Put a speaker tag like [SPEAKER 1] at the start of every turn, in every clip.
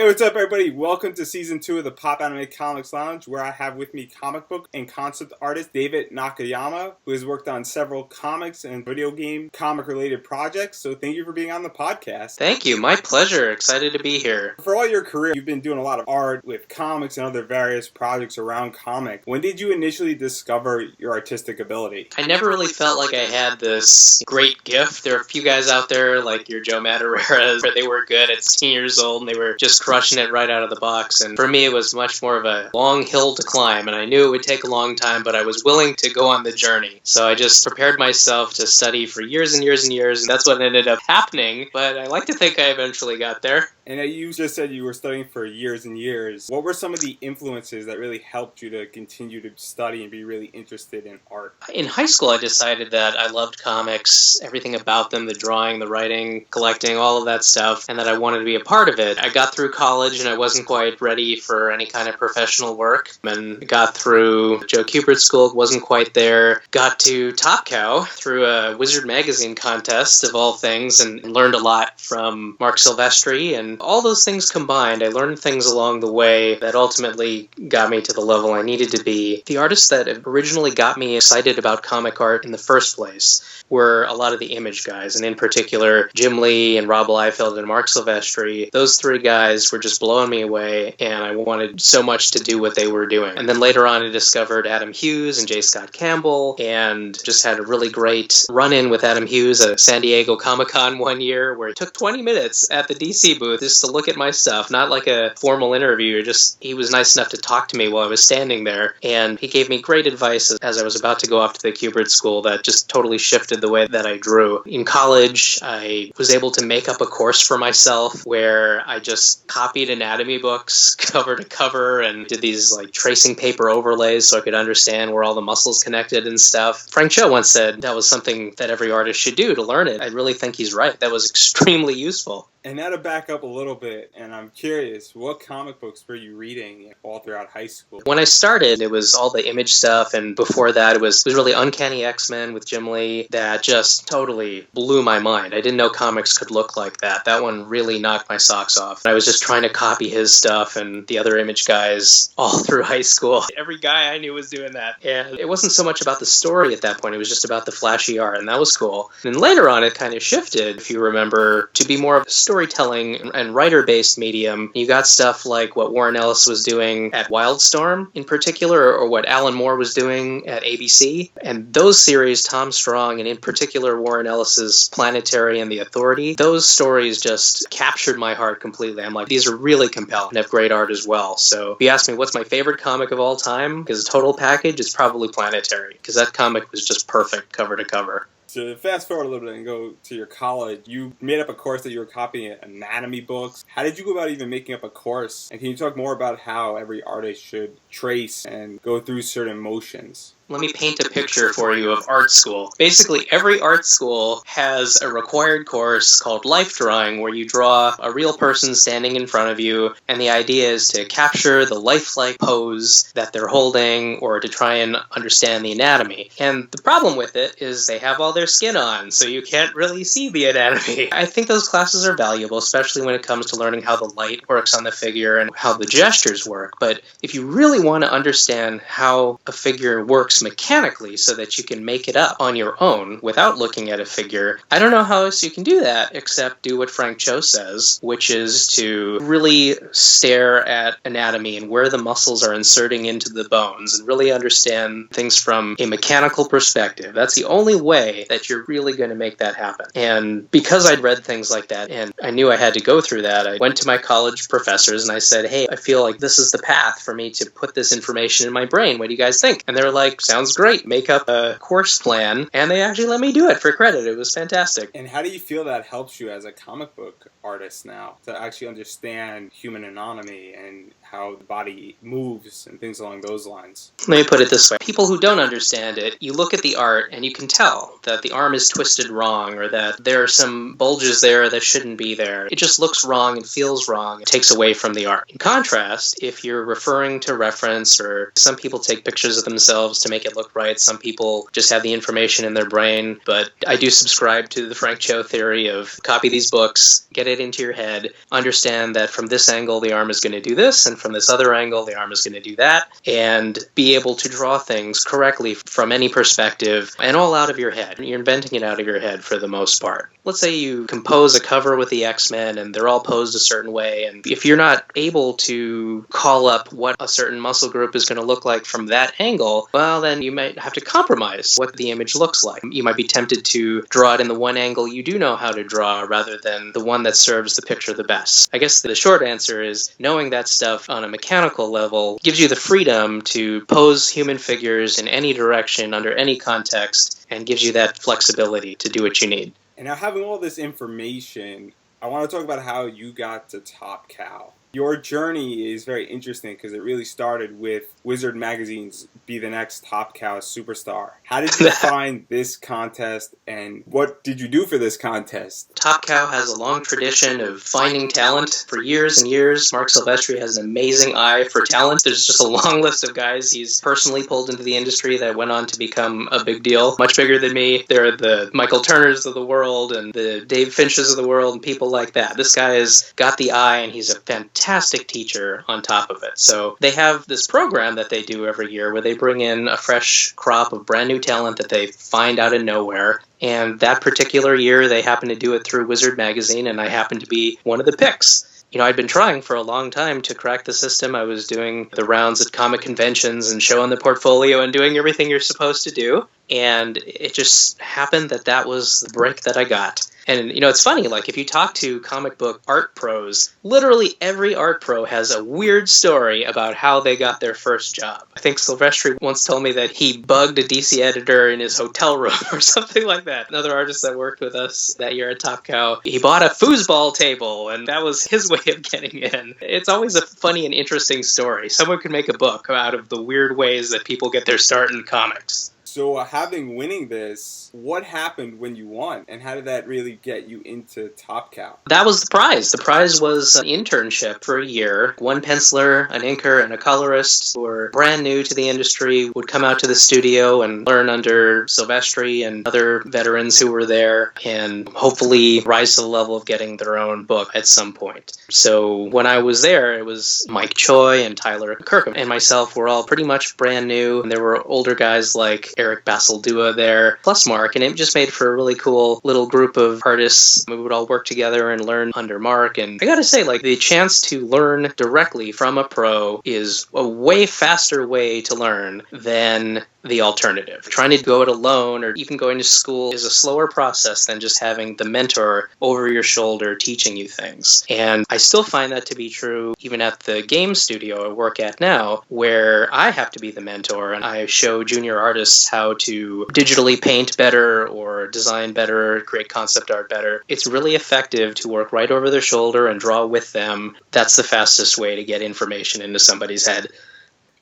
[SPEAKER 1] Hey, what's up, everybody? Welcome to Season 2 of the Popanimecomics Lounge, where I have with me comic book and concept artist David Nakayama, who has worked on several comics and video game comic-related projects. So thank you for being on the podcast.
[SPEAKER 2] Thank you. My pleasure. Excited to be here.
[SPEAKER 1] For all your career, you've been doing a lot of art with comics and other various projects around comic. When did you initially discover your artistic ability?
[SPEAKER 2] I never really felt like I had this great gift. There are a few guys out there, like your Joe Madureira's, where they were good at 16 years old and they were just crushing it right out of the box. And for me, it was much more of a long hill to climb, and I knew it would take a long time, but I was willing to go on the journey. So I just prepared myself to study for years and years and years, and that's what ended up happening. But I like to think I eventually got there.
[SPEAKER 1] And you just said you were studying for years and years. What were some of the influences that really helped you to continue to study and be really interested in art?
[SPEAKER 2] In high school, I decided that I loved comics, everything about them, the drawing, the writing, collecting, all of that stuff, and that I wanted to be a part of it. I got through college and I wasn't quite ready for any kind of professional work, and got through Joe Kubert School, wasn't quite there, got to Top Cow through a Wizard magazine contest of all things, and learned a lot from Mark Silvestri, and all those things combined, I learned things along the way that ultimately got me to the level I needed to be. The artists that originally got me excited about comic art in the first place were a lot of the Image guys, and in particular Jim Lee and Rob Liefeld and Mark Silvestri. Those three guys were just blowing me away, and I wanted so much to do what they were doing. And then later on I discovered Adam Hughes and J. Scott Campbell, and just had a really great run-in with Adam Hughes at San Diego Comic-Con one year, where it took 20 minutes at the DC booth just to look at my stuff, not like a formal interview, just he was nice enough to talk to me while I was standing there, and he gave me great advice as I was about to go off to the Kubert School that just totally shifted the way that I drew. In college, I was able to make up a course for myself where I just copied anatomy books cover to cover and did these like tracing paper overlays so I could understand where all the muscles connected and stuff. Frank Cho once said that was something that every artist should do to learn it. I really think he's right. That was extremely useful.
[SPEAKER 1] And now to back up a little bit, and I'm curious, what comic books were you reading all throughout high school?
[SPEAKER 2] When I started, it was all the Image stuff, and before that, it was really Uncanny X-Men with Jim Lee that just totally blew my mind. I didn't know comics could look like that. That one really knocked my socks off. I was just trying to copy his stuff and the other Image guys all through high school. Every guy I knew was doing that. And it wasn't so much about the story at that point, it was just about the flashy art, and that was cool. And then later on, it kind of shifted, if you remember, to be more of a storytelling and writer-based medium. You got stuff like what Warren Ellis was doing at Wildstorm in particular, or what Alan Moore was doing at ABC. And those series, Tom Strong, and in particular Warren Ellis's Planetary and The Authority, those stories just captured my heart completely. I'm like, these are really compelling and have great art as well. So if you ask me what's my favorite comic of all time, because a total package, it's probably Planetary, because that comic was just perfect cover to cover.
[SPEAKER 1] So to fast forward a little bit and go to your college, you made up a course that you were copying anatomy books. How did you go about even making up a course? And can you talk more about how every artist should trace and go through certain motions?
[SPEAKER 2] Let me paint a picture for you of art school. Basically, every art school has a required course called life drawing, where you draw a real person standing in front of you, and the idea is to capture the lifelike pose that they're holding, or to try and understand the anatomy. And the problem with it is they have all their skin on, so you can't really see the anatomy. I think those classes are valuable, especially when it comes to learning how the light works on the figure and how the gestures work. But if you really want to understand how a figure works mechanically so that you can make it up on your own without looking at a figure, I don't know how else you can do that except do what Frank Cho says, which is to really stare at anatomy and where the muscles are inserting into the bones and really understand things from a mechanical perspective. That's the only way that you're really going to make that happen. And because I'd read things like that and I knew I had to go through that, I went to my college professors and I said, hey, I feel like this is the path for me to put this information in my brain. What do you guys think? And they were like, sounds great. Make up a course plan. And they actually let me do it for credit. It was fantastic.
[SPEAKER 1] And how do you feel that helps you as a comic book artist now to actually understand human anatomy and how the body moves and things along those lines?
[SPEAKER 2] Let me put it this way. People who don't understand it, you look at the art and you can tell that the arm is twisted wrong, or that there are some bulges there that shouldn't be there. It just looks wrong and feels wrong. It takes away from the art. In contrast, if you're referring to reference, or some people take pictures of themselves to make make it look right. Some people just have the information in their brain. But I do subscribe to the Frank Cho theory of copy these books, get it into your head, understand that from this angle the arm is going to do this, and from this other angle the arm is going to do that, and be able to draw things correctly from any perspective and all out of your head. You're inventing it out of your head for the most part. Let's say you compose a cover with the X-Men and they're all posed a certain way, and if you're not able to call up what a certain muscle group is going to look like from that angle, well, then you might have to compromise what the image looks like. You might be tempted to draw it in the one angle you do know how to draw rather than the one that serves the picture the best. I guess the short answer is knowing that stuff on a mechanical level gives you the freedom to pose human figures in any direction under any context and gives you that flexibility to do what you need.
[SPEAKER 1] And now, having all this information, I want to talk about how you got to Top Cow. Your journey is very interesting because it really started with Wizard Magazine's Be the Next Top Cow Superstar. How did you find this contest, and what did you do for this contest?
[SPEAKER 2] Top Cow has a long tradition of finding talent for years and years. Mark Silvestri has an amazing eye for talent. There's just a long list of guys he's personally pulled into the industry that went on to become a big deal, much bigger than me. There are the Michael Turners of the world and the Dave Finches of the world and people like that. This guy has got the eye, and he's a fantastic teacher on top of it. So they have this program that they do every year where they bring in a fresh crop of brand new talent that they find out of nowhere. And that particular year, they happened to do it through Wizard Magazine, and I happened to be one of the picks. You know, I'd been trying for a long time to crack the system. I was doing the rounds at comic conventions and showing the portfolio and doing everything you're supposed to do. And it just happened that that was the break that I got. And, you know, it's funny, like, if you talk to comic book art pros, literally every art pro has a weird story about how they got their first job. I think Silvestri once told me that he bugged a DC editor in his hotel room or something like that. Another artist that worked with us that year at Top Cow, he bought a foosball table, and that was his way of getting in. It's always a funny and interesting story. Someone could make a book out of the weird ways that people get their start in comics.
[SPEAKER 1] So having winning this, what happened when you won, and how did that really get you into Top Cow?
[SPEAKER 2] That was the prize. The prize was an internship for a year. One penciler, an inker, and a colorist who were brand new to the industry would come out to the studio and learn under Silvestri and other veterans who were there and hopefully rise to the level of getting their own book at some point. So when I was there, it was Mike Choi and Tyler Kirkham and myself were all pretty much brand new. And there were older guys like Eric Basildua there, plus Mark, and it just made for a really cool little group of artists. We would all work together and learn under Mark, and I gotta say, like, the chance to learn directly from a pro is a way faster way to learn than the alternative. Trying to go it alone or even going to school is a slower process than just having the mentor over your shoulder teaching you things. And I still find that to be true even at the game studio I work at now, where I have to be the mentor and I show junior artists how to digitally paint better or design better, create concept art better. It's really effective to work right over their shoulder and draw with them. That's the fastest way to get information into somebody's head.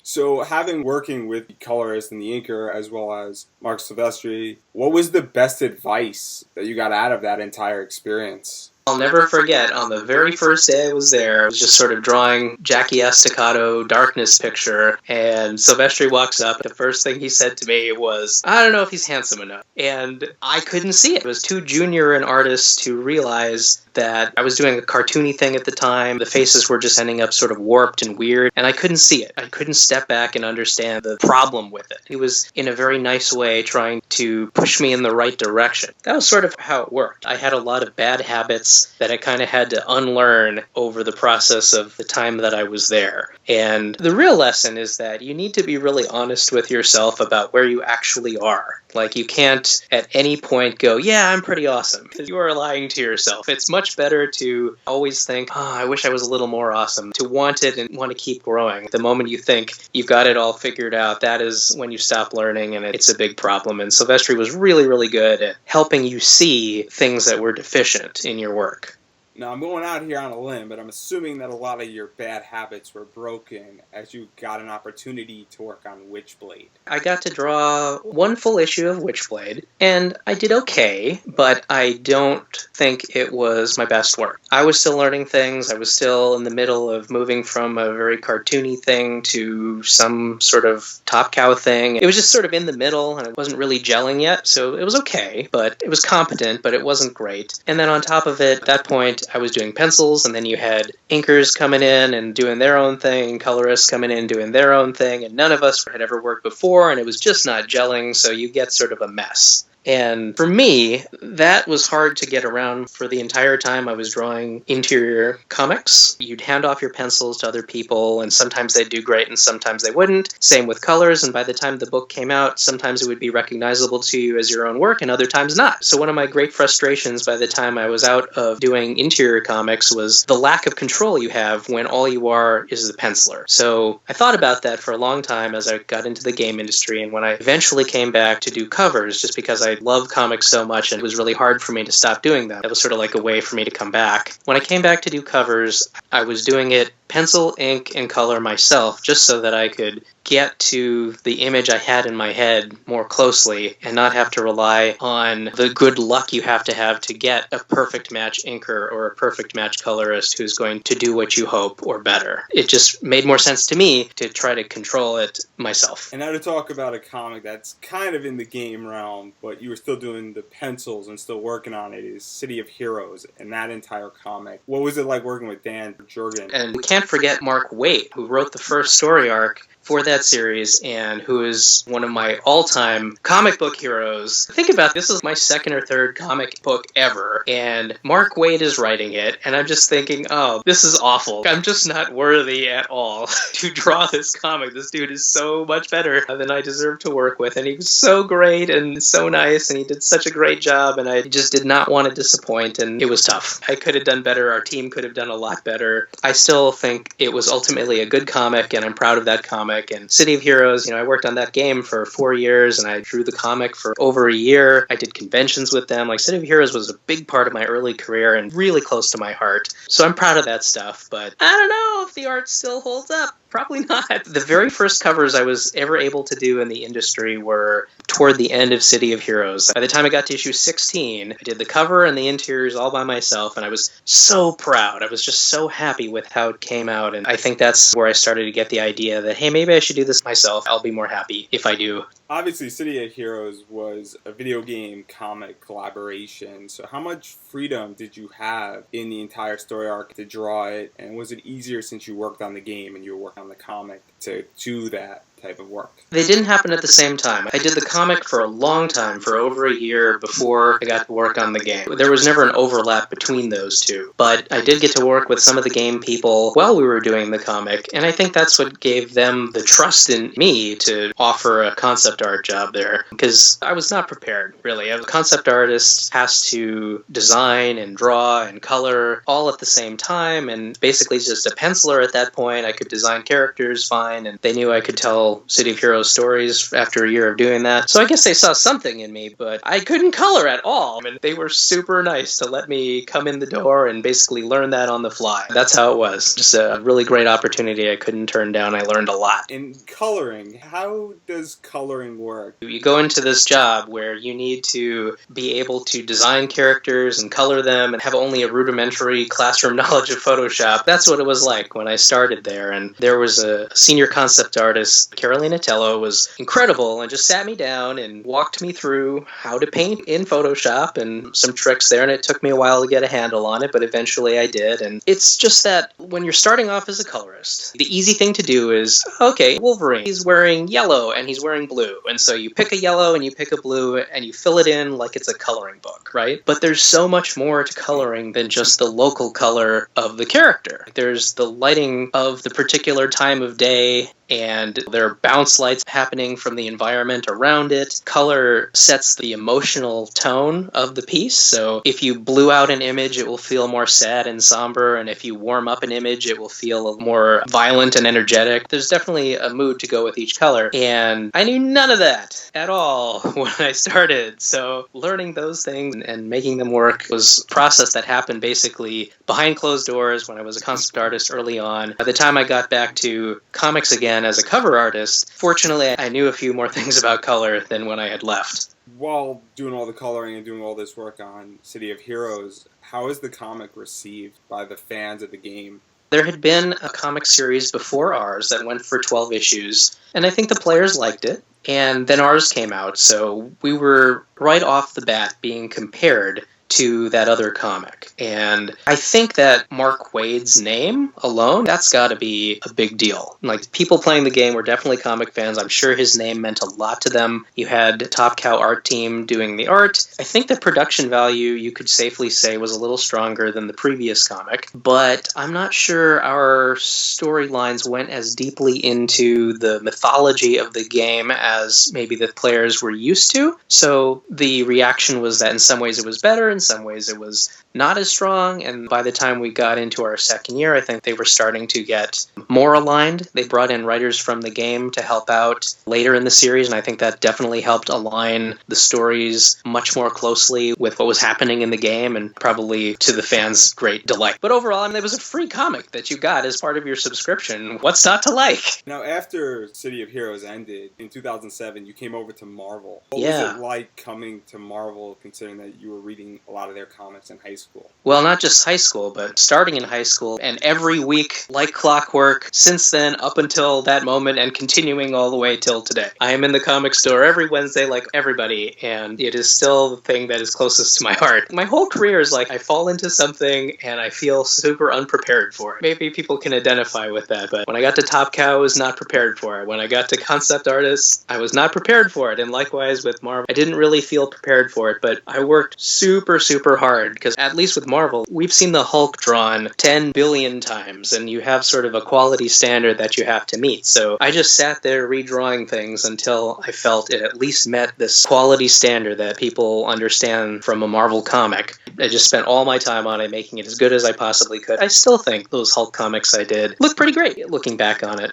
[SPEAKER 1] So having working with the colorist and the inker as well as Mark Silvestri, what was the best advice that you got out of that entire experience?
[SPEAKER 2] I'll never forget, on the very first day I was there, I was just sort of drawing Jackie Estacado darkness picture, and Silvestri walks up, and the first thing he said to me was, I don't know if he's handsome enough. And I couldn't see it. It was too junior an artist to realize that I was doing a cartoony thing at the time. The faces were just ending up sort of warped and weird, and I couldn't see it. I couldn't step back and understand the problem with it. He was, in a very nice way, trying to push me in the right direction. That was sort of how it worked. I had a lot of bad habits that I kind of had to unlearn over the process of the time that I was there. And the real lesson is that you need to be really honest with yourself about where you actually are. Like, you can't at any point go, yeah, I'm pretty awesome, because you are lying to yourself. It's much better to always think, oh, I wish I was a little more awesome, to want it and want to keep growing. The moment you think you've got it all figured out, that is when you stop learning, and it's a big problem. And Silvestri was really, really good at helping you see things that were deficient in your work.
[SPEAKER 1] Now, I'm going out here on a limb, but I'm assuming that a lot of your bad habits were broken as you got an opportunity to work on Witchblade.
[SPEAKER 2] I got to draw one full issue of Witchblade, and I did okay, but I don't think it was my best work. I was still learning things. I was still in the middle of moving from a very cartoony thing to some sort of Top Cow thing. It was just sort of in the middle, and it wasn't really gelling yet, so it was okay, but it was competent, but it wasn't great. And then on top of it, at that point, I was doing pencils, and then you had inkers coming in and doing their own thing, and colorists coming in doing their own thing, and none of us had ever worked before, and it was just not gelling, so you get sort of a mess. And for me, that was hard to get around for the entire time I was drawing interior comics. You'd hand off your pencils to other people, and sometimes they'd do great and sometimes they wouldn't. Same with colors, and by the time the book came out, sometimes it would be recognizable to you as your own work and other times not. So one of my great frustrations by the time I was out of doing interior comics was the lack of control you have when all you are is the penciler. So I thought about that for a long time as I got into the game industry, and when I eventually came back to do covers, just because I love comics so much and it was really hard for me to stop doing that. That was sort of like a way for me to come back. When I came back to do covers, I was doing it pencil, ink, and color myself, just so that I could get to the image I had in my head more closely and not have to rely on the good luck you have to get a perfect match inker or a perfect match colorist who's going to do what you hope or better. It just made more sense to me to try to control it myself.
[SPEAKER 1] And now to talk about a comic that's kind of in the game realm, but you were still doing the pencils and still working on it, is City of Heroes and that entire comic. What was it like working with Dan Jurgen?
[SPEAKER 2] And we can't forget Mark Waite, who wrote the first story arc for that series and who is one of my all-time comic book heroes. Think about this is my second or third comic book ever, and Mark Waite is writing it, and I'm just thinking, oh, this is awful. I'm just not worthy at all to draw this comic. This dude is so much better than I deserve to work with, and he was so great and so nice, and he did such a great job, and I just did not want to disappoint, and it was tough. I could have done better. Our team could have done a lot better. I still think it was ultimately a good comic, and I'm proud of that comic. And City of Heroes, I worked on that game for 4 years, and I drew the comic for over a year. I did conventions with them. Like, City of Heroes was a big part of my early career and really close to my heart. So I'm proud of that stuff, but I don't know if the art still holds up. Probably not. The very first covers I was ever able to do in the industry were toward the end of City of Heroes. By the time I got to issue 16, I did the cover and the interiors all by myself, and I was so proud. I was just so happy with how it came out, and I think that's where I started to get the idea that, hey, maybe I should do this myself. I'll be more happy if I do.
[SPEAKER 1] Obviously, City of Heroes was a video game comic collaboration, so how much freedom did you have in the entire story arc to draw it, and was it easier since you worked on the game and you were working on the comic to do that type of work?
[SPEAKER 2] They didn't happen at the same time. I did the comic for a long time, for over a year before I got to work on the game. There was never an overlap between those two, but I did get to work with some of the game people while we were doing the comic, and I think that's what gave them the trust in me to offer a concept art job there, because I was not prepared, really. A concept artist has to design and draw and color all at the same time, and basically just a penciler at that point. I could design characters fine, and they knew I could tell City of Heroes stories after a year of doing that. So I guess they saw something in me, but I couldn't color at all. I mean, they were super nice to let me come in the door and basically learn that on the fly. That's how it was. Just a really great opportunity I couldn't turn down. I learned a lot.
[SPEAKER 1] In coloring, how does coloring work?
[SPEAKER 2] You go into this job where you need to be able to design characters and color them and have only a rudimentary classroom knowledge of Photoshop. That's what it was like when I started there. And there was a senior concept artist, Carolina Tello, was incredible and just sat me down and walked me through how to paint in Photoshop and some tricks there, and it took me a while to get a handle on it, but eventually I did. And it's just that when you're starting off as a colorist, the easy thing to do is, okay, Wolverine, he's wearing yellow and he's wearing blue, and so you pick a yellow and you pick a blue and you fill it in like it's a coloring book, right? But there's so much more to coloring than just the local color of the character. There's the lighting of the particular time of day and there are bounce lights happening from the environment around it. Color sets the emotional tone of the piece, so if you blew out an image, it will feel more sad and somber, and if you warm up an image, it will feel more violent and energetic. There's definitely a mood to go with each color, and I knew none of that at all when I started, so learning those things and making them work was a process that happened basically behind closed doors when I was a concept artist early on. By the time I got back to comics again as a cover artist, fortunately I knew a few more things about color than when I had left.
[SPEAKER 1] While doing all the coloring and doing all this work on City of Heroes, how is the comic received by the fans of the game?
[SPEAKER 2] There had been a comic series before ours that went for 12 issues, and I think the players liked it. And then ours came out, so we were right off the bat being compared to that other comic. And I think that Mark Waid's name alone, that's got to be a big deal. Like, people playing the game were definitely comic fans. I'm sure his name meant a lot to them. You had Top Cow art team doing the art. I think the production value, you could safely say, was a little stronger than the previous comic, but I'm not sure our storylines went as deeply into the mythology of the game as maybe the players were used to. So the reaction was that in some ways it was better, in some ways it was not as strong, and by the time we got into our second year, I think they were starting to get more aligned. They brought in writers from the game to help out later in the series, and I think that definitely helped align the stories much more closely with what was happening in the game, and probably to the fans' great delight. But overall, I mean, it was a free comic that you got as part of your subscription. What's not to like?
[SPEAKER 1] Now, after City of Heroes ended in 2007, you came over to Marvel. What
[SPEAKER 2] Yeah.
[SPEAKER 1] was it like coming to Marvel, considering that you were reading a lot of their comics in high school?
[SPEAKER 2] Well, not just high school, but starting in high school, and every week, like clockwork, since then up until that moment and continuing all the way till today. I am in the comic store every Wednesday like everybody, and it is still the thing that is closest to my heart. My whole career is like I fall into something and I feel super unprepared for it. Maybe people can identify with that, but when I got to Top Cow, I was not prepared for it. When I got to concept artists, I was not prepared for it, and likewise with Marvel, I didn't really feel prepared for it, but I worked super hard, because at least with Marvel, we've seen the Hulk drawn 10 billion times, and you have sort of a quality standard that you have to meet. So I just sat there redrawing things until I felt it at least met this quality standard that people understand from a Marvel comic. I just spent all my time on it, making it as good as I possibly could. I still think those Hulk comics I did look pretty great looking back on it.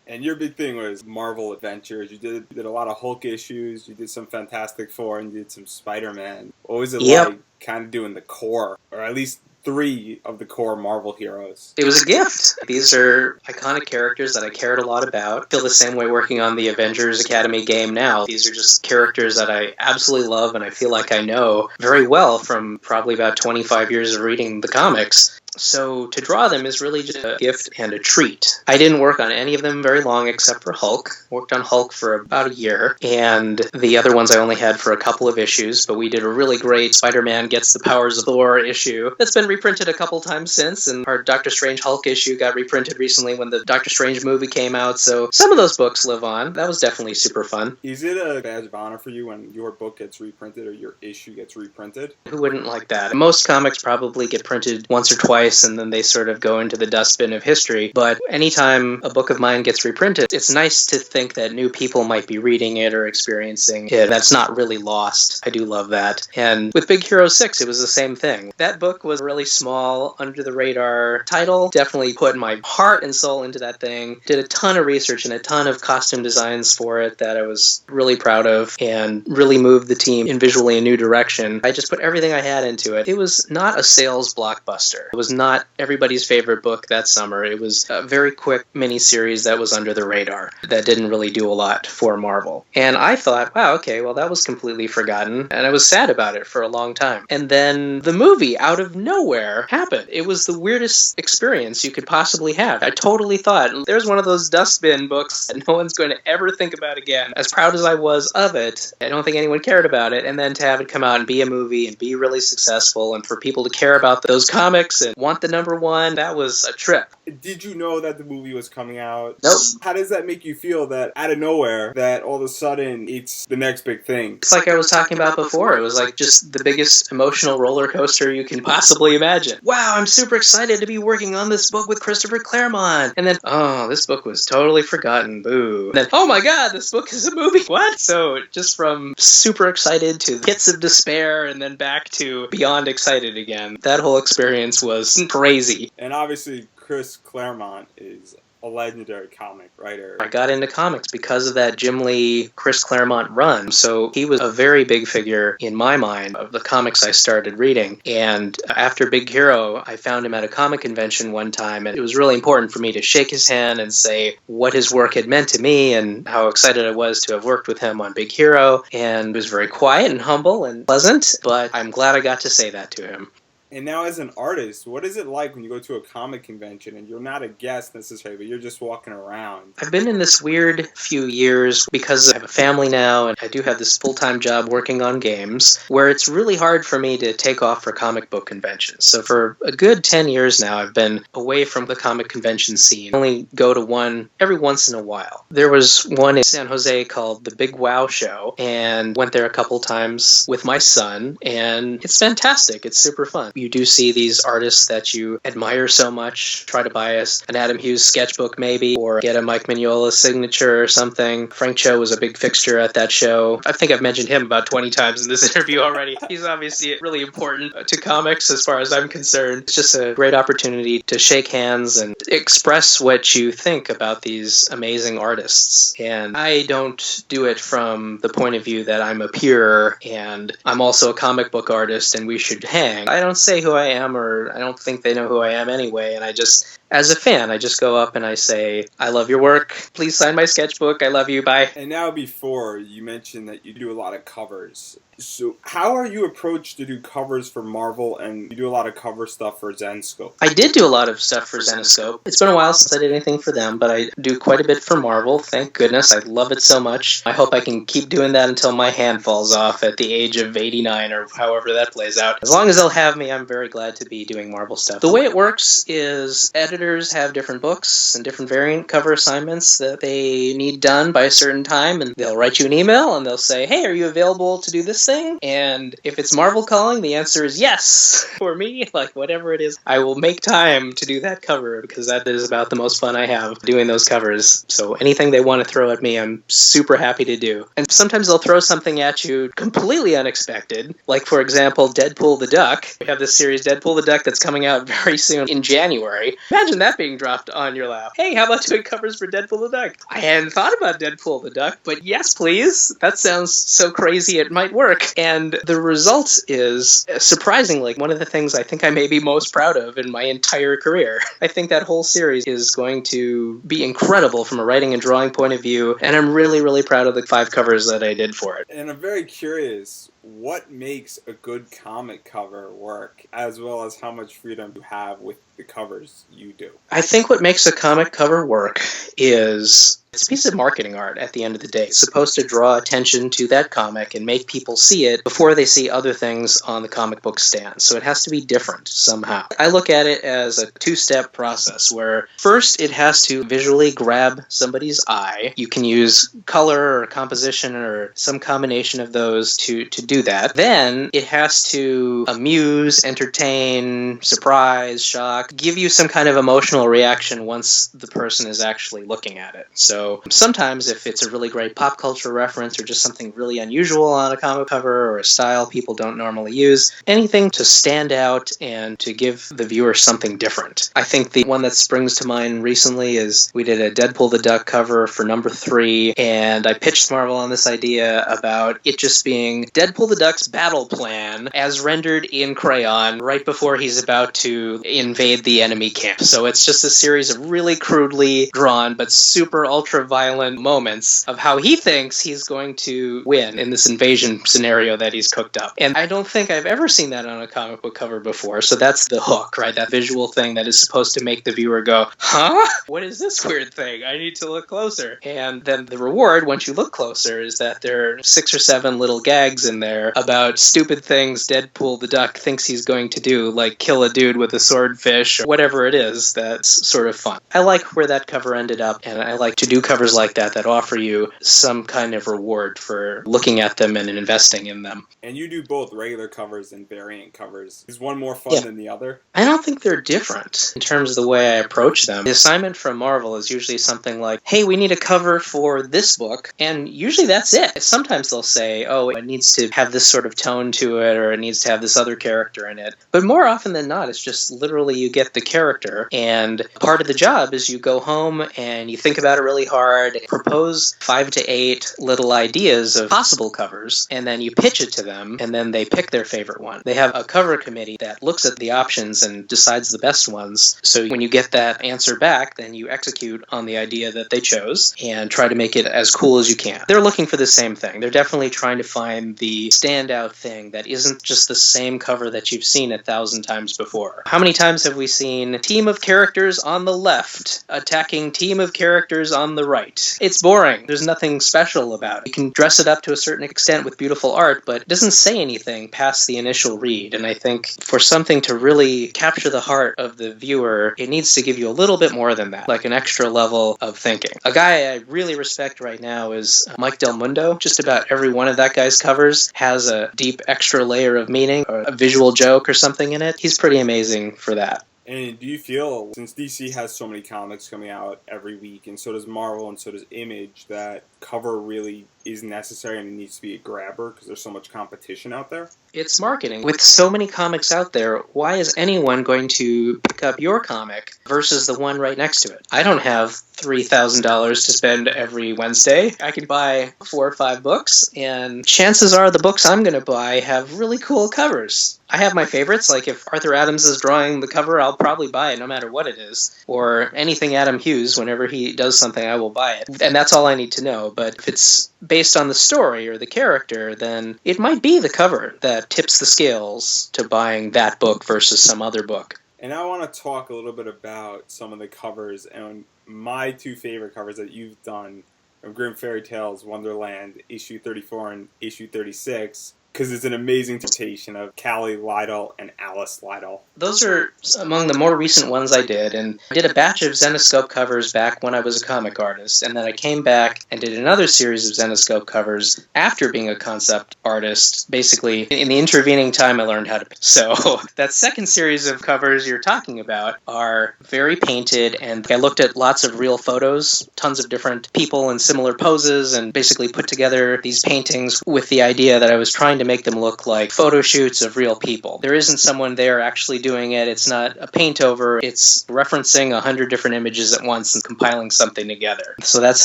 [SPEAKER 1] And your big thing was Marvel Adventures. You did a lot of Hulk issues, you did some Fantastic Four, and you did some Spider-Man. What was it like kind of doing the core, or at least 3 of the core Marvel heroes?
[SPEAKER 2] It was a gift. These are iconic characters that I cared a lot about. I feel the same way working on the Avengers Academy game now. These are just characters that I absolutely love, and I feel like I know very well from probably about 25 years of reading the comics. So to draw them is really just a gift and a treat. I didn't work on any of them very long except for Hulk. Worked on Hulk for about a year, and the other ones I only had for a couple of issues, but we did a really great Spider-Man Gets the Powers of Thor issue that's been reprinted a couple times since, and our Doctor Strange Hulk issue got reprinted recently when the Doctor Strange movie came out, so some of those books live on. That was definitely super fun.
[SPEAKER 1] Is it a badge of honor for you when your book gets reprinted or your issue gets reprinted?
[SPEAKER 2] Who wouldn't like that? Most comics probably get printed once or twice, and then they sort of go into the dustbin of history. But anytime a book of mine gets reprinted, it's nice to think that new people might be reading it or experiencing it. That's not really lost. I do love that. And with Big Hero 6, it was the same thing. That book was a really small, under-the-radar title. Definitely put my heart and soul into that thing. Did a ton of research and a ton of costume designs for it that I was really proud of, and really moved the team in visually a new direction. I just put everything I had into it. It was not a sales blockbuster. It was not everybody's favorite book that summer. It was a very quick miniseries that was under the radar that didn't really do a lot for Marvel. And I thought, wow, okay, well, that was completely forgotten. And I was sad about it for a long time. And then the movie, out of nowhere, happened. It was the weirdest experience you could possibly have. I totally thought, there's one of those dustbin books that no one's going to ever think about again. As proud as I was of it, I don't think anyone cared about it. And then to have it come out and be a movie and be really successful, and for people to care about those comics and want the number one. That was a trip.
[SPEAKER 1] Did you know that the movie was coming out?
[SPEAKER 2] Nope.
[SPEAKER 1] How does that make you feel that out of nowhere, that all of a sudden it's the next big thing?
[SPEAKER 2] It's like I was talking about before. It was like just the biggest emotional roller coaster you can possibly imagine. Wow, I'm super excited to be working on this book with Christopher Claremont. And then, oh, this book was totally forgotten. Boo. And then, oh my god, this book is a movie. What? So just from super excited to pits of despair and then back to beyond excited again. That whole experience was crazy.
[SPEAKER 1] And obviously, Chris Claremont is a legendary comic writer.
[SPEAKER 2] I got into comics because of that Jim Lee, Chris Claremont run. So he was a very big figure in my mind of the comics I started reading. And after Big Hero, I found him at a comic convention one time, and it was really important for me to shake his hand and say what his work had meant to me and how excited I was to have worked with him on Big Hero. And he was very quiet and humble and pleasant, but I'm glad I got to say that to him.
[SPEAKER 1] And now as an artist, what is it like when you go to a comic convention and you're not a guest necessarily, but you're just walking around?
[SPEAKER 2] I've been in this weird few years because I have a family now and I do have this full-time job working on games where it's really hard for me to take off for comic book conventions. So for a good 10 years now, I've been away from the comic convention scene. I only go to one every once in a while. There was one in San Jose called the Big Wow Show and went there a couple times with my son, and it's fantastic. It's super fun. You do see these artists that you admire so much, try to buy an Adam Hughes sketchbook maybe, or get a Mike Mignola signature or something. Frank Cho was a big fixture at that show. I think I've mentioned him about 20 times in this interview already. He's obviously really important to comics as far as I'm concerned. It's just a great opportunity to shake hands and express what you think about these amazing artists. And I don't do it from the point of view that I'm a peer and I'm also a comic book artist and we should hang. I don't say who I am, or I don't think they know who I am anyway, and I just, as a fan, I just go up and I say, I love your work, please sign my sketchbook, I love you, bye.
[SPEAKER 1] And now before, you mentioned that you do a lot of covers. So how are you approached to do covers for Marvel, and you do a lot of cover stuff for Zenescope?
[SPEAKER 2] I did do a lot of stuff for Zenescope. It's been a while since I did anything for them, but I do quite a bit for Marvel, thank goodness. I love it so much. I hope I can keep doing that until my hand falls off at the age of 89 or however that plays out. As long as they'll have me, I'm very glad to be doing Marvel stuff. The way it works is editors have different books and different variant cover assignments that they need done by a certain time, and they'll write you an email and they'll say, hey, are you available to do this thing? And if it's Marvel calling, the answer is yes. For me, like whatever it is, I will make time to do that cover because that is about the most fun I have doing those covers. So anything they want to throw at me, I'm super happy to do. And sometimes they'll throw something at you completely unexpected. Like, for example, Deadpool the Duck. We have this series, Deadpool the Duck, that's coming out very soon in January. Imagine that being dropped on your lap. Hey, how about doing covers for Deadpool the Duck? I hadn't thought about Deadpool the Duck, but yes, please. That sounds so crazy it might work. And the result is, surprisingly, one of the things I think I may be most proud of in my entire career. I think that whole series is going to be incredible from a writing and drawing point of view, and I'm really, really proud of the 5 covers that I did for it.
[SPEAKER 1] And I'm very curious, what makes a good comic cover work, as well as how much freedom you have with the covers you do?
[SPEAKER 2] I think what makes a comic cover work is it's a piece of marketing art at the end of the day. It's supposed to draw attention to that comic and make people see it before they see other things on the comic book stand. So it has to be different somehow. I look at it as a 2-step process where first it has to visually grab somebody's eye. You can use color or composition or some combination of those to do that. Then it has to amuse, entertain, surprise, shock, give you some kind of emotional reaction once the person is actually looking at it. So sometimes if it's a really great pop culture reference or just something really unusual on a comic cover or a style people don't normally use, anything to stand out and to give the viewer something different. I think the one that springs to mind recently is we did a Deadpool the Duck cover for number 3, and I pitched Marvel on this idea about it just being Deadpool the Duck's battle plan as rendered in crayon right before he's about to invade the enemy camp. So it's just a series of really crudely drawn but super ultra ultra-violent moments of how he thinks he's going to win in this invasion scenario that he's cooked up. And I don't think I've ever seen that on a comic book cover before, so that's the hook, right? That visual thing that is supposed to make the viewer go, huh? What is this weird thing? I need to look closer. And then the reward, once you look closer, is that there are 6 or 7 little gags in there about stupid things Deadpool the Duck thinks he's going to do, like kill a dude with a swordfish, or whatever it is that's sort of fun. I like where that cover ended up, and I like to do covers like that offer you some kind of reward for looking at them and investing in them.
[SPEAKER 1] And you do both regular covers and variant covers. Is one more fun than the other?
[SPEAKER 2] I don't think they're different in terms of the way I approach them. The assignment from Marvel is usually something like, hey, we need a cover for this book, and usually that's it. Sometimes they'll say, oh, it needs to have this sort of tone to it, or it needs to have this other character in it. But more often than not, it's just literally you get the character, and part of the job is you go home and you think about it really hard, propose 5 to 8 little ideas of possible covers, and then you pitch it to them, and then they pick their favorite one. They have a cover committee that looks at the options and decides the best ones. So when you get that answer back, then you execute on the idea that they chose and try to make it as cool as you can. They're looking for the same thing. They're definitely trying to find the standout thing that isn't just the same cover that you've seen 1,000 times before. How many times have we seen team of characters on the left attacking team of characters on the right? It's boring. There's nothing special about it. You can dress it up to a certain extent with beautiful art, but it doesn't say anything past the initial read. And I think for something to really capture the heart of the viewer, it needs to give you a little bit more than that, like an extra level of thinking. A guy I really respect right now is Mike Del Mundo. Just about every one of that guy's covers has a deep extra layer of meaning or a visual joke or something in it. He's pretty amazing for that.
[SPEAKER 1] And do you feel, since DC has so many comics coming out every week, and so does Marvel and so does Image, that cover really is necessary and it needs to be a grabber because there's so much competition out there?
[SPEAKER 2] It's marketing. With so many comics out there, why is anyone going to pick up your comic versus the one right next to it? I don't have $3,000 to spend every Wednesday. I could buy 4 or 5 books, and chances are the books I'm going to buy have really cool covers. I have my favorites, like if Arthur Adams is drawing the cover, I'll probably buy it no matter what it is. Or anything Adam Hughes, whenever he does something, I will buy it. And that's all I need to know. But if it's based on the story or the character, then it might be the cover that tips the scales to buying that book versus some other book.
[SPEAKER 1] And I want to talk a little bit about some of the covers, and my 2 favorite covers that you've done of Grimm Fairy Tales Wonderland, issue 34 and issue 36, because it's an amazing interpretation of Callie Lytle and Alice Lytle.
[SPEAKER 2] Those are among the more recent ones I did, and I did a batch of Zenescope covers back when I was a comic artist, and then I came back and did another series of Zenescope covers after being a concept artist. Basically, in the intervening time, I learned how to paint. So that second series of covers you're talking about are very painted, and I looked at lots of real photos, tons of different people in similar poses, and basically put together these paintings with the idea that I was trying to make them look like photo shoots of real people. There isn't someone there actually doing it. It's not a paint over. It's referencing 100 different images at once and compiling something together. So that's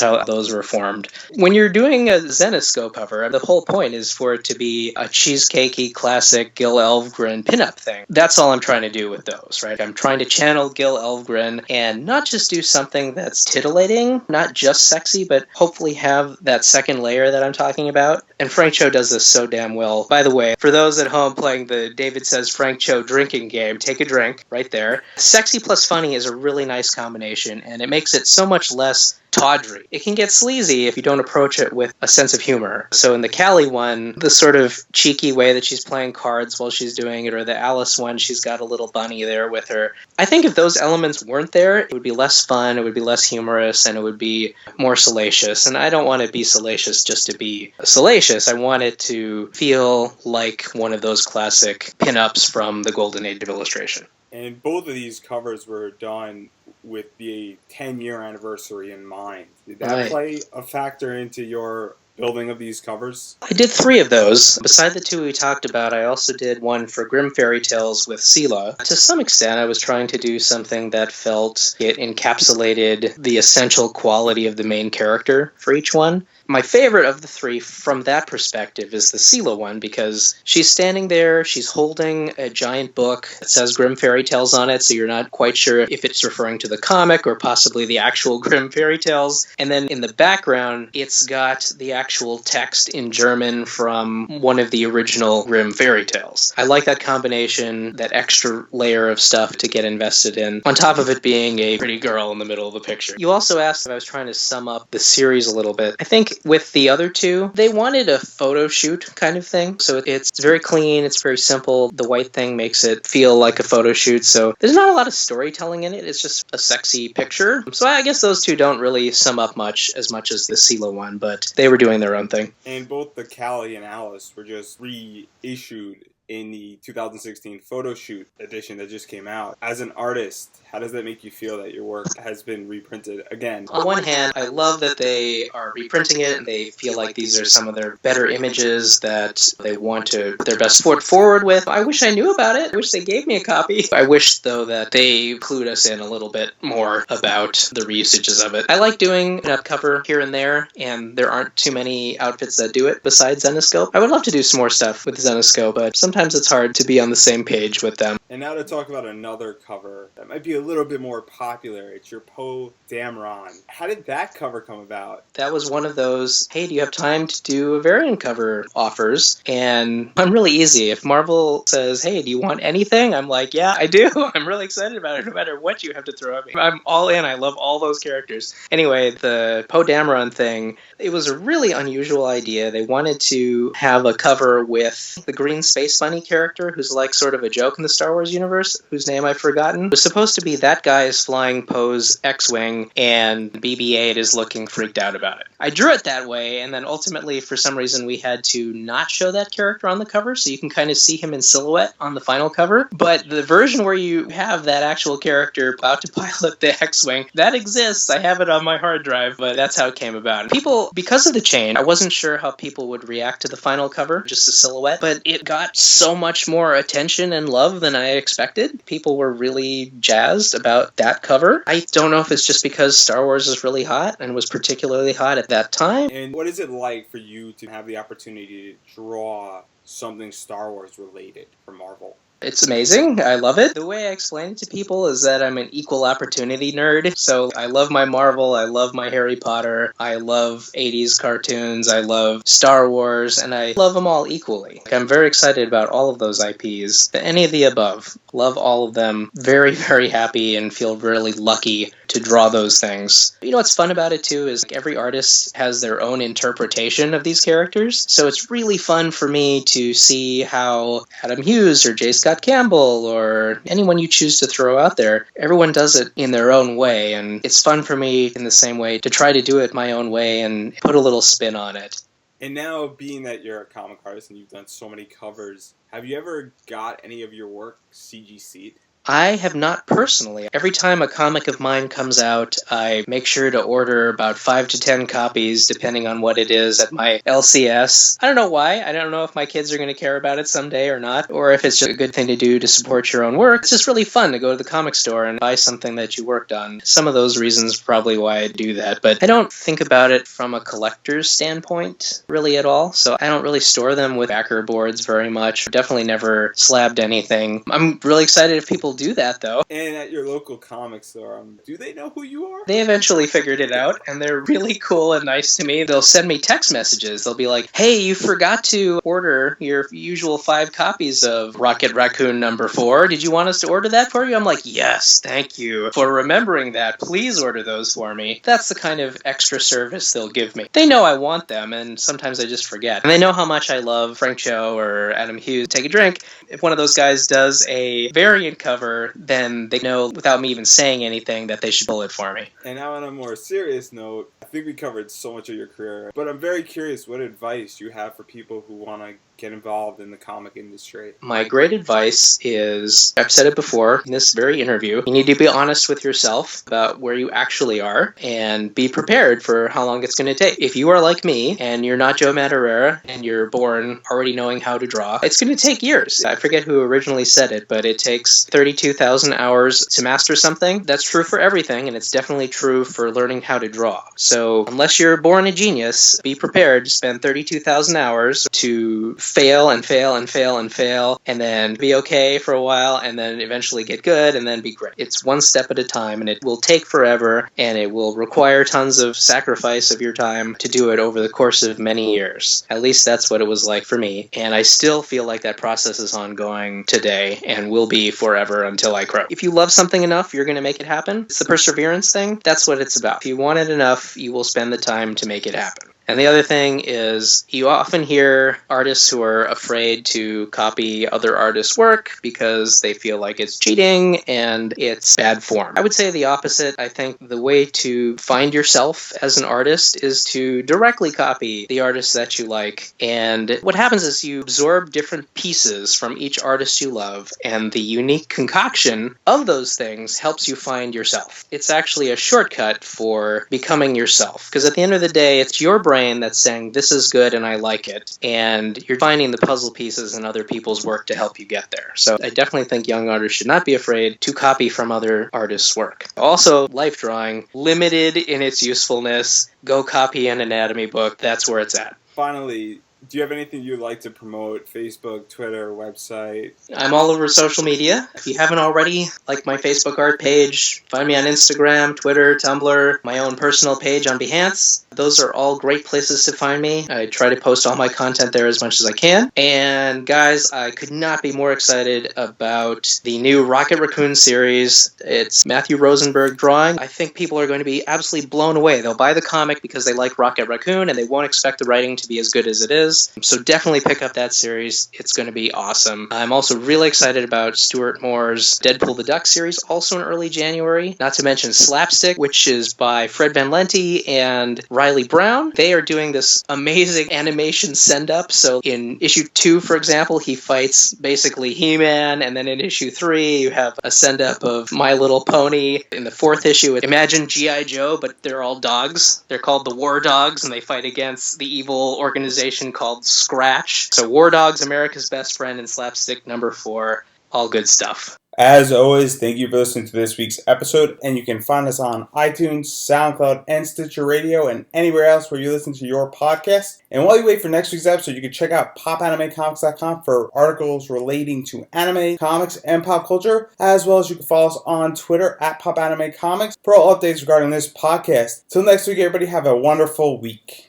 [SPEAKER 2] how those were formed. When you're doing a Zenescope cover, the whole point is for it to be a cheesecakey, classic Gil Elfgren pinup thing. That's all I'm trying to do with those, right? I'm trying to channel Gil Elfgren and not just do something that's titillating, not just sexy, but hopefully have that second layer that I'm talking about. And Frank Cho does this so damn well. By the way, for those at home playing the David Says Frank Cho drinking game, take a drink right there. Sexy plus funny is a really nice combination, and it makes it so much less tawdry. It can get sleazy if you don't approach it with a sense of humor. So in the Callie one, the sort of cheeky way that she's playing cards while she's doing it, or the Alice one, she's got a little bunny there with her. I think if those elements weren't there, it would be less fun, it would be less humorous, and it would be more salacious. And I don't want to be salacious just to be salacious. I want it to feel like one of those classic pinups from the golden age of illustration.
[SPEAKER 1] And both of these covers were done with the 10-year anniversary in mind. Did that play a factor into your building of these covers?
[SPEAKER 2] I did 3 of those. Beside the 2 we talked about, I also did one for Grimm Fairy Tales with Sela. To some extent, I was trying to do something that felt it encapsulated the essential quality of the main character for each one. My favorite of the 3 from that perspective is the Sela one, because she's standing there, she's holding a giant book that says Grimm Fairy Tales on it, so you're not quite sure if it's referring to the comic or possibly the actual Grimm Fairy Tales. And then in the background, it's got the actual text in German from one of the original Grimm Fairy Tales. I like that combination, that extra layer of stuff to get invested in, on top of it being a pretty girl in the middle of the picture. You also asked if I was trying to sum up the series a little bit. I think with the other 2, they wanted a photo shoot kind of thing. So it's very clean, it's very simple. The white thing makes it feel like a photo shoot. So there's not a lot of storytelling in it. It's just a sexy picture. So I guess those 2 don't really sum up much as the Sela one, but they were doing their own thing.
[SPEAKER 1] And both the Callie and Alice were just reissued in the 2016 photo shoot edition that just came out. As an artist, how does that make you feel that your work has been reprinted again?
[SPEAKER 2] On one hand, I love that they are reprinting it and they feel like these are some of their better images that they want to put their best foot forward with. I wish I knew about it. I wish they gave me a copy. I wish, though, that they clued us in a little bit more about the reusages of it. I like doing an up cover here and there, and there aren't too many outfits that do it besides Zenescope. I would love to do some more stuff with Zenescope, but sometimes it's hard to be on the same page with them.
[SPEAKER 1] And now to talk about another cover that might be a little bit more popular. It's your Poe Dameron. How did that cover come about?
[SPEAKER 2] That was one of those, hey, do you have time to do a variant cover offers? And I'm really easy. If Marvel says, hey, do you want anything? I'm like, yeah, I do. I'm really excited about it, no matter what you have to throw at me. I'm all in. I love all those characters. Anyway, the Poe Dameron thing, it was a really unusual idea. They wanted to have a cover with the green space bunny character, who's like sort of a joke in the Star Wars universe, whose name I've forgotten. It was supposed to be that guy is flying Poe's X-Wing, and BB-8 is looking freaked out about it. I drew it that way, and then ultimately, for some reason, we had to not show that character on the cover, so you can kind of see him in silhouette on the final cover. But the version where you have that actual character about to pilot the X-Wing, that exists. I have it on my hard drive, but that's how it came about. People, because of the change, I wasn't sure how people would react to the final cover, just a silhouette, but it got so much more attention and love than I expected. People were really jazzed about that cover. I don't know if it's just because Star Wars is really hot and was particularly hot at that time.
[SPEAKER 1] And what is it like for you to have the opportunity to draw something Star Wars related for Marvel?
[SPEAKER 2] It's amazing. I love it. The way I explain it to people is that I'm an equal opportunity nerd. So I love my Marvel, I love my Harry Potter, I love 80s cartoons, I love Star Wars, and I love them all equally. I'm very excited about all of those IPs. Any of the above. Love all of them. Very, very happy and feel really lucky to draw those things. You know what's fun about it too is every artist has their own interpretation of these characters. So it's really fun for me to see how Adam Hughes or J. Scott Campbell or anyone you choose to throw out there, everyone does it in their own way. And it's fun for me in the same way to try to do it my own way and put a little spin on it.
[SPEAKER 1] And now, being that you're a comic artist and you've done so many covers, have you ever got any of your work CGC'd?
[SPEAKER 2] I have not personally. Every time a comic of mine comes out, I make sure to order about 5 to 10 copies, depending on what it is, at my LCS. I don't know why. I don't know if my kids are going to care about it someday or not, or if it's just a good thing to do to support your own work. It's just really fun to go to the comic store and buy something that you worked on. Some of those reasons probably why I do that, but I don't think about it from a collector's standpoint really at all, so I don't really store them with backer boards very much. Definitely never slabbed anything. I'm really excited if people do that, though.
[SPEAKER 1] And at your local comic store, do they know who you are?
[SPEAKER 2] They eventually figured it out, and they're really cool and nice to me. They'll send me text messages. They'll be like, hey, you forgot to order your usual 5 copies of Rocket Raccoon number 4. Did you want us to order that for you? I'm like, yes, thank you for remembering that. Please order those for me. That's the kind of extra service they'll give me. They know I want them, and sometimes I just forget. And they know how much I love Frank Cho or Adam Hughes. Take a drink. If one of those guys does a variant cover, then they know without me even saying anything that they should pull it for me.
[SPEAKER 1] And now on a more serious note, I think we covered so much of your career, but I'm very curious what advice you have for people who want to get involved in the comic industry?
[SPEAKER 2] My great advice is, I've said it before in this very interview, you need to be honest with yourself about where you actually are and be prepared for how long it's going to take. If you are like me and you're not Joe Madureira and you're born already knowing how to draw, it's going to take years. I forget who originally said it, but it takes 32,000 hours to master something. That's true for everything, and it's definitely true for learning how to draw. So unless you're born a genius, be prepared to spend 32,000 hours to fail and fail and fail and fail, and then be okay for a while, and then eventually get good, and then be great. It's one step at a time, and it will take forever, and it will require tons of sacrifice of your time to do it over the course of many years. At least that's what it was like for me, and I still feel like that process is ongoing today and will be forever until I croak. If you love something enough, you're going to make it happen. It's the perseverance thing. That's what it's about. If you want it enough, you will spend the time to make it happen. And the other thing is, you often hear artists who are afraid to copy other artists' work because they feel like it's cheating and it's bad form. I would say the opposite. I think the way to find yourself as an artist is to directly copy the artists that you like. And what happens is you absorb different pieces from each artist you love, and the unique concoction of those things helps you find yourself. It's actually a shortcut for becoming yourself, because at the end of the day, it's your brain that's saying, this is good and I like it. And you're finding the puzzle pieces in other people's work to help you get there. So I definitely think young artists should not be afraid to copy from other artists' work. Also, life drawing, limited in its usefulness. Go copy an anatomy book. That's where it's at.
[SPEAKER 1] Finally, do you have anything you'd like to promote? Facebook, Twitter, website?
[SPEAKER 2] I'm all over social media. If you haven't already, like my Facebook art page, find me on Instagram, Twitter, Tumblr, my own personal page on Behance. Those are all great places to find me. I try to post all my content there as much as I can. And guys, I could not be more excited about the new Rocket Raccoon series. It's Matthew Rosenberg drawing. I think people are going to be absolutely blown away. They'll buy the comic because they like Rocket Raccoon and they won't expect the writing to be as good as it is. So definitely pick up that series. It's going to be awesome. I'm also really excited about Stuart Moore's Deadpool the Duck series, also in early January. Not to mention Slapstick, which is by Fred Van Lente and Riley Brown. They are doing this amazing animation send-up. So in issue 2, for example, he fights basically He-Man, and then in issue 3, you have a send-up of My Little Pony. In the 4th issue, imagine G.I. Joe, but they're all dogs. They're called the War Dogs, and they fight against the evil organization called Scratch. So War Dogs, America's Best Friend, and Slapstick number 4. All good stuff.
[SPEAKER 1] As always, thank you for listening to this week's episode, and you can find us on iTunes, SoundCloud, and Stitcher Radio, and anywhere else where you listen to your podcast. And while you wait for next week's episode, you can check out Popanimecomics.com for articles relating to anime, comics, and pop culture, as well as you can follow us on Twitter at Popanimecomics for all updates regarding this podcast. Till next week, everybody, have a wonderful week.